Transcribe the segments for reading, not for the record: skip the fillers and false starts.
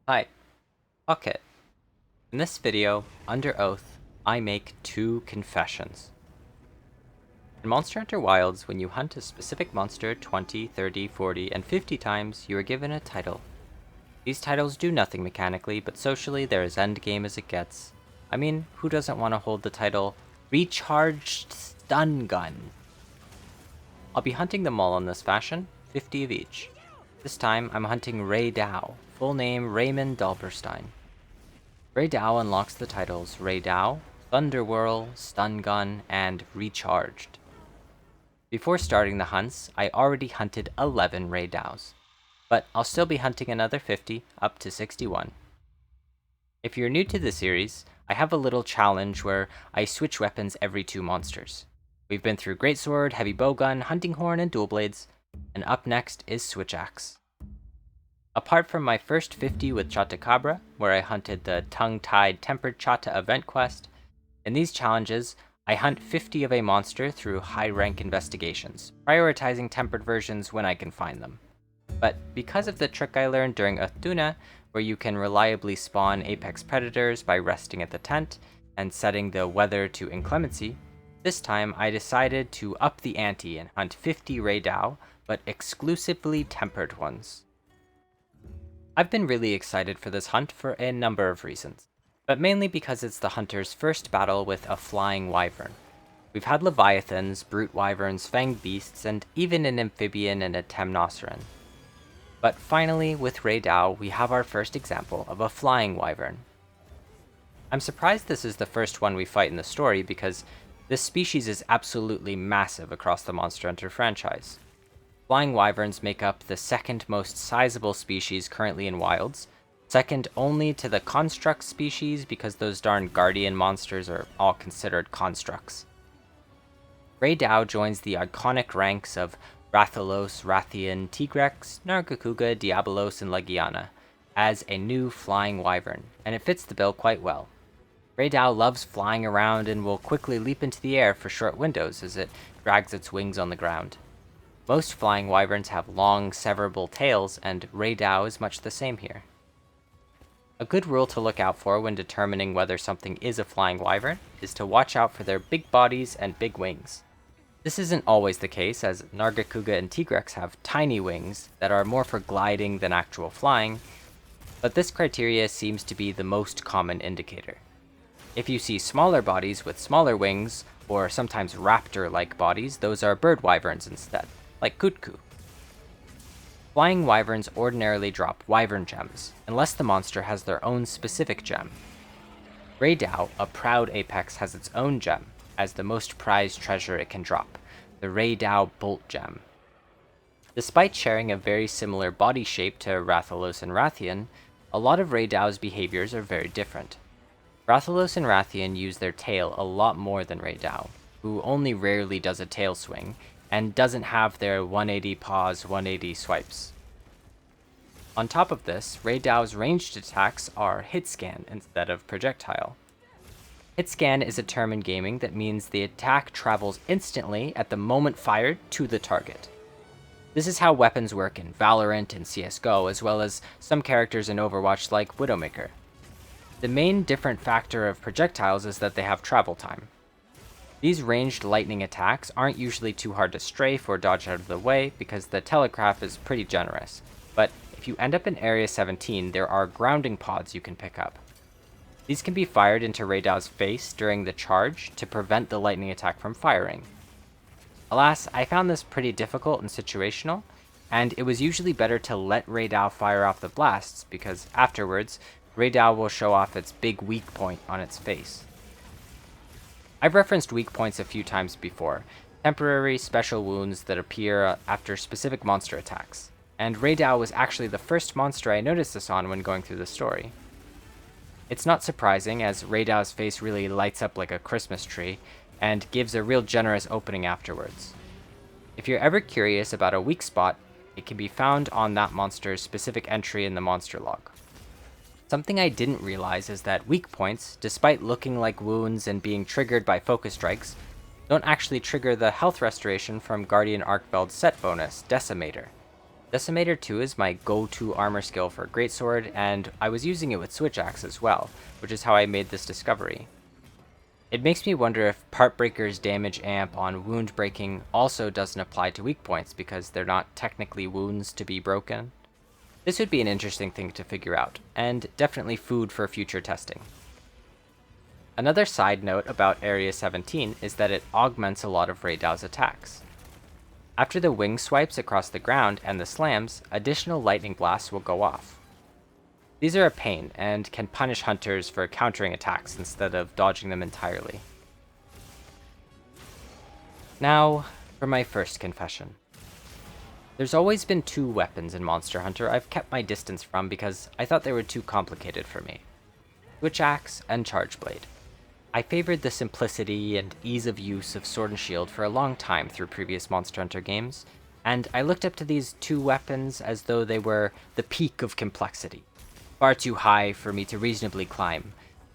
Hi, fuck it. In this video, under oath, I make two confessions. In Monster Hunter Wilds, when you hunt a specific monster 20, 30, 40, and 50 times, you are given a title. These titles do nothing mechanically, but socially they're as endgame as it gets. I mean, who doesn't want to hold the title Recharged Stun Gun? I'll be hunting them all in this fashion, 50 of each. This time, I'm hunting Rey Dau, full name Raymond Dalberstein. Rey Dau unlocks the titles Rey Dau, Thunder Whirl, Stun Gun, and Recharged. Before starting the hunts, I already hunted 11 Rey Daus, but I'll still be hunting another 50, up to 61. If you're new to the series, I have a little challenge where I switch weapons every 2 monsters. We've been through Greatsword, Heavy Bowgun, Hunting Horn, and Dual Blades, and up next is Switch Axe. Apart from my first 50 with Chatacabra, where I hunted the Tongue-Tied Tempered Chata event quest, in these challenges, I hunt 50 of a monster through high-rank investigations, prioritizing tempered versions when I can find them. But because of the trick I learned during Uthuna, where you can reliably spawn apex predators by resting at the tent and setting the weather to inclemency, this time I decided to up the ante and hunt 50 Rey Dau, but exclusively tempered ones. I've been really excited for this hunt for a number of reasons, but mainly because it's the hunter's first battle with a flying wyvern. We've had leviathans, brute wyverns, fanged beasts, and even an amphibian and a temnoceran. But finally, with Rey Dau, we have our first example of a flying wyvern. I'm surprised this is the first one we fight in the story because this species is absolutely massive across the Monster Hunter franchise. Flying wyverns make up the second most sizable species currently in wilds, second only to the construct species because those darn guardian monsters are all considered constructs. Rey Dau joins the iconic ranks of Rathalos, Rathian, Tigrex, Nargacuga, Diabolos, and Legiana as a new flying wyvern, and it fits the bill quite well. Rey Dau loves flying around and will quickly leap into the air for short windows as it drags its wings on the ground. Most flying wyverns have long, severable tails, and Rey Dau is much the same here. A good rule to look out for when determining whether something is a flying wyvern is to watch out for their big bodies and big wings. This isn't always the case, as Nargacuga and Tigrex have tiny wings that are more for gliding than actual flying, but this criteria seems to be the most common indicator. If you see smaller bodies with smaller wings, or sometimes raptor-like bodies, those are bird wyverns instead, like Kutku. Flying wyverns ordinarily drop wyvern gems, unless the monster has their own specific gem. Rey Dau, a proud apex, has its own gem, as the most prized treasure it can drop, the Rey Dau Bolt Gem. Despite sharing a very similar body shape to Rathalos and Rathian, a lot of Rey Dau's behaviors are very different. Rathalos and Rathian use their tail a lot more than Rey Dau, who only rarely does a tail swing, and doesn't have their 180 paws, 180 swipes. On top of this, Rey Dau's ranged attacks are Hitscan instead of projectile. Hitscan is a term in gaming that means the attack travels instantly at the moment fired to the target. This is how weapons work in Valorant and CSGO, as well as some characters in Overwatch like Widowmaker. The main different factor of projectiles is that they have travel time. These ranged lightning attacks aren't usually too hard to strafe or dodge out of the way because the telegraph is pretty generous, but if you end up in Area 17, there are grounding pods you can pick up. These can be fired into Rey Dau's face during the charge to prevent the lightning attack from firing. Alas, I found this pretty difficult and situational, and it was usually better to let Rey Dau fire off the blasts because afterwards, Rey Dau will show off its big weak point on its face. I've referenced weak points a few times before, temporary special wounds that appear after specific monster attacks, and Rey Dau was actually the first monster I noticed this on when going through the story. It's not surprising, as Rey Dau's face really lights up like a Christmas tree, and gives a real generous opening afterwards. If you're ever curious about a weak spot, it can be found on that monster's specific entry in the monster log. Something I didn't realize is that weak points, despite looking like wounds and being triggered by focus strikes, don't actually trigger the health restoration from Guardian Arkveld's set bonus, Decimator. Decimator 2 is my go-to armor skill for Greatsword, and I was using it with Switch Axe as well, which is how I made this discovery. It makes me wonder if Partbreaker's damage amp on wound breaking also doesn't apply to weak points because they're not technically wounds to be broken. This would be an interesting thing to figure out, and definitely food for future testing. Another side note about Area 17 is that it augments a lot of Rey Dau's attacks. After the wing swipes across the ground and the slams, additional lightning blasts will go off. These are a pain, and can punish hunters for countering attacks instead of dodging them entirely. Now, for my first confession. There's always been two weapons in Monster Hunter I've kept my distance from because I thought they were too complicated for me. Switch Axe and Charge Blade. I favored the simplicity and ease of use of Sword and Shield for a long time through previous Monster Hunter games, and I looked up to these two weapons as though they were the peak of complexity, far too high for me to reasonably climb.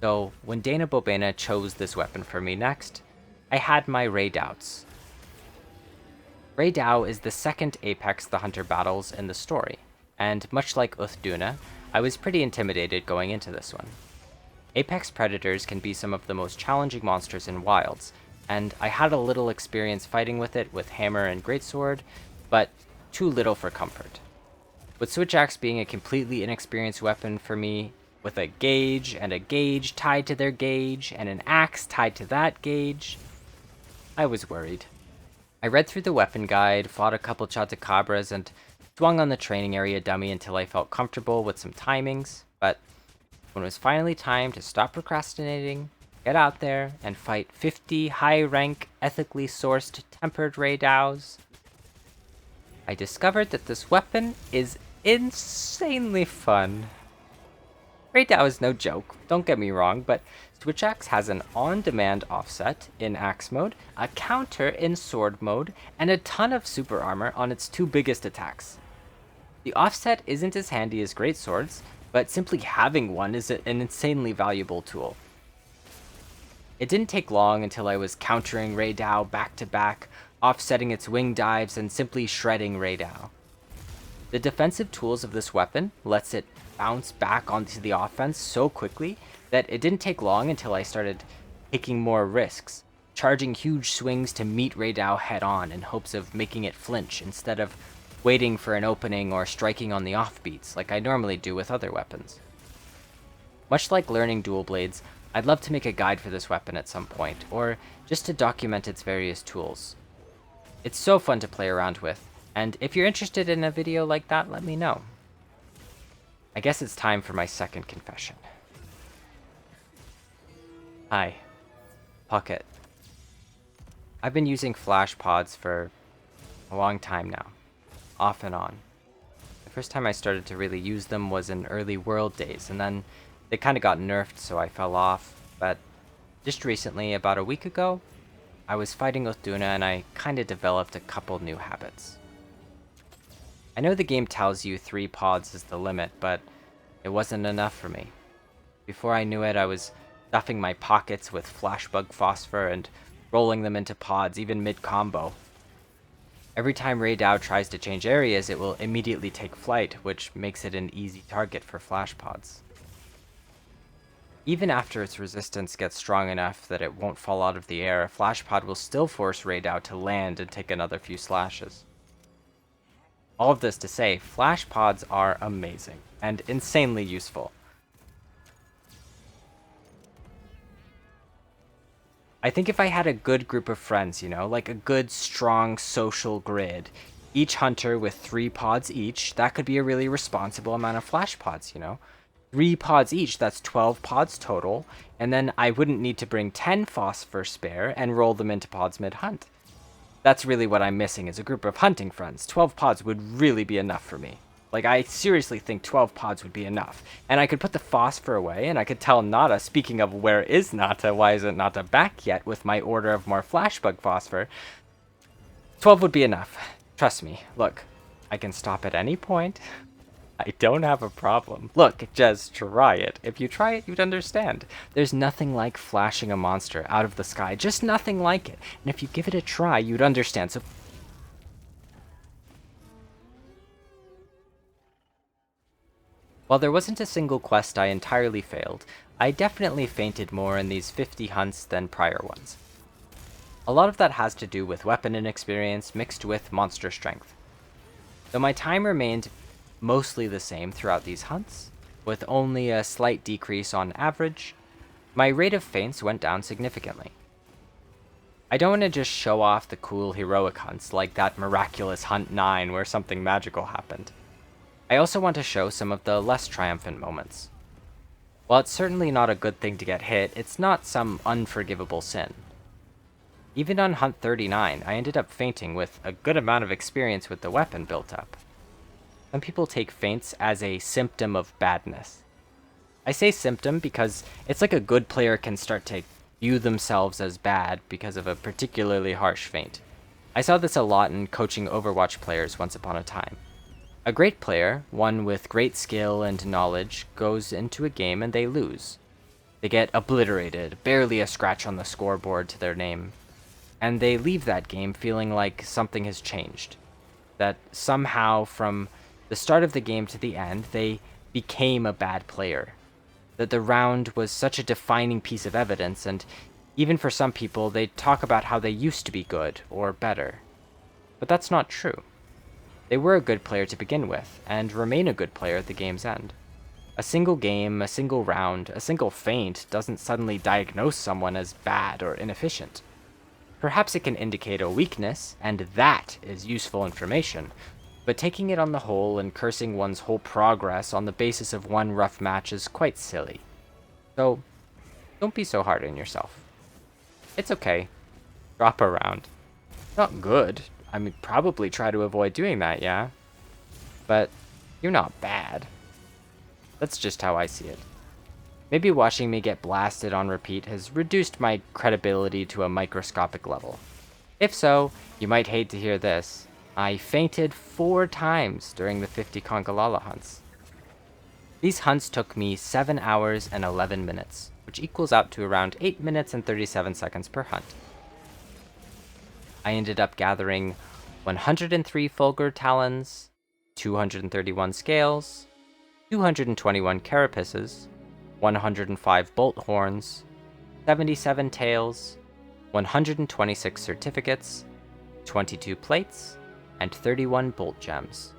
So when Dana Bobena chose this weapon for me next, I had my Rey Doubts. Rey Dau is the second apex the hunter battles in the story, and much like Uthduna, I was pretty intimidated going into this one. Apex predators can be some of the most challenging monsters in Wilds, and I had a little experience fighting with it with Hammer and Greatsword, but too little for comfort. With Switch Axe being a completely inexperienced weapon for me, with a gauge tied to their gauge, and an axe tied to that gauge, I was worried. I read through the weapon guide, fought a couple Chatacabras, and swung on the training area dummy until I felt comfortable with some timings, but when it was finally time to stop procrastinating, get out there, and fight 50 high-rank, ethically sourced, tempered Rey Daus, I discovered that this weapon is insanely fun. Rey Dau is no joke, don't get me wrong, but Switch Axe has an on-demand offset in Axe mode, a counter in Sword mode, and a ton of super armor on its two biggest attacks. The offset isn't as handy as Greatswords, but simply having one is an insanely valuable tool. It didn't take long until I was countering Rey Dau back to back, offsetting its wing dives, and simply shredding Rey Dau. The defensive tools of this weapon lets it bounce back onto the offense so quickly that it didn't take long until I started taking more risks, charging huge swings to meet Rey Dau head on in hopes of making it flinch instead of waiting for an opening or striking on the offbeats like I normally do with other weapons. Much like learning dual blades, I'd love to make a guide for this weapon at some point, or just to document its various tools. It's so fun to play around with, and if you're interested in a video like that, let me know. I guess it's time for my second confession. Hi, Pocket. I've been using flash pods for a long time now, off and on. The first time I started to really use them was in early World days, and then they kind of got nerfed, so I fell off. But just recently, about a week ago, I was fighting Uthduna and I kind of developed a couple new habits. I know the game tells you 3 pods is the limit, but it wasn't enough for me. Before I knew it, I was stuffing my pockets with Flashbug phosphor and rolling them into pods, even mid-combo. Every time Rey Dau tries to change areas, it will immediately take flight, which makes it an easy target for flash pods. Even after its resistance gets strong enough that it won't fall out of the air, a flash pod will still force Rey Dau to land and take another few slashes. All of this to say, flash pods are amazing and insanely useful. I think if I had a good group of friends, like a good, strong social grid, each hunter with 3 pods each, that could be a really responsible amount of flash pods, 3 pods each, that's 12 pods total, and then I wouldn't need to bring 10 phosphor spare and roll them into pods mid-hunt. That's really what I'm missing is a group of hunting friends. 12 pods would really be enough for me. Like, I seriously think 12 pods would be enough. And I could put the phosphor away, and I could tell Nata, speaking of where is Nata, why isn't Nata back yet with my order of more Flashbug phosphor? 12 would be enough. Trust me. Look, I can stop at any point. I don't have a problem. Look, just try it. If you try it, you'd understand. There's nothing like flashing a monster out of the sky. Just nothing like it. And if you give it a try, you'd understand. So While there wasn't a single quest I entirely failed, I definitely fainted more in these 50 hunts than prior ones. A lot of that has to do with weapon inexperience mixed with monster strength. Though my time remained mostly the same throughout these hunts, with only a slight decrease on average, my rate of faints went down significantly. I don't want to just show off the cool heroic hunts like that miraculous Hunt 9 where something magical happened. I also want to show some of the less triumphant moments. While it's certainly not a good thing to get hit, it's not some unforgivable sin. Even on Hunt 39, I ended up fainting with a good amount of experience with the weapon built up. Some people take faints as a symptom of badness. I say symptom because it's like a good player can start to view themselves as bad because of a particularly harsh feint. I saw this a lot in coaching Overwatch players once upon a time. A great player, one with great skill and knowledge, goes into a game and they lose. They get obliterated, barely a scratch on the scoreboard to their name. And they leave that game feeling like something has changed. That somehow from the start of the game to the end, they became a bad player. That the round was such a defining piece of evidence, and even for some people, they talk about how they used to be good or better. But that's not true. They were a good player to begin with, and remain a good player at the game's end. A single game, a single round, a single feint doesn't suddenly diagnose someone as bad or inefficient. Perhaps it can indicate a weakness, and that is useful information, but taking it on the whole and cursing one's whole progress on the basis of one rough match is quite silly. So, don't be so hard on yourself. It's okay. Drop a round. Not good. I mean, probably try to avoid doing that, yeah? But you're not bad. That's just how I see it. Maybe watching me get blasted on repeat has reduced my credibility to a microscopic level. If so, you might hate to hear this. I fainted 4 times during the 50 Congalala hunts. These hunts took me 7 hours and 11 minutes, which equals out to around 8 minutes and 37 seconds per hunt. I ended up gathering 103 Fulgur Talons, 231 Scales, 221 Carapaces, 105 Bolt Horns, 77 Tails, 126 Certificates, 22 Plates, and 31 Bolt Gems.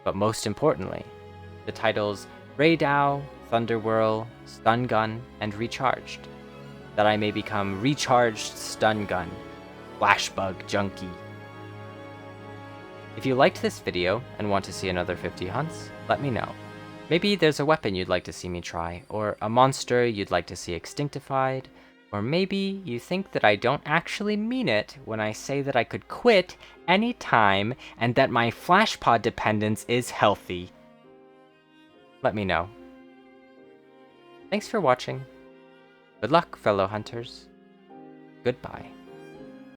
But most importantly, the titles Rey Dau, Thunderwhirl, Stun Gun, and Recharged, that I may become Recharged Stun Gun, Flashbug Junkie. If you liked this video and want to see another 50 hunts, let me know. Maybe there's a weapon you'd like to see me try, or a monster you'd like to see extinctified, or maybe you think that I don't actually mean it when I say that I could quit any time and that my Flashpod dependence is healthy. Let me know. Thanks for watching. Good luck, fellow hunters. Goodbye.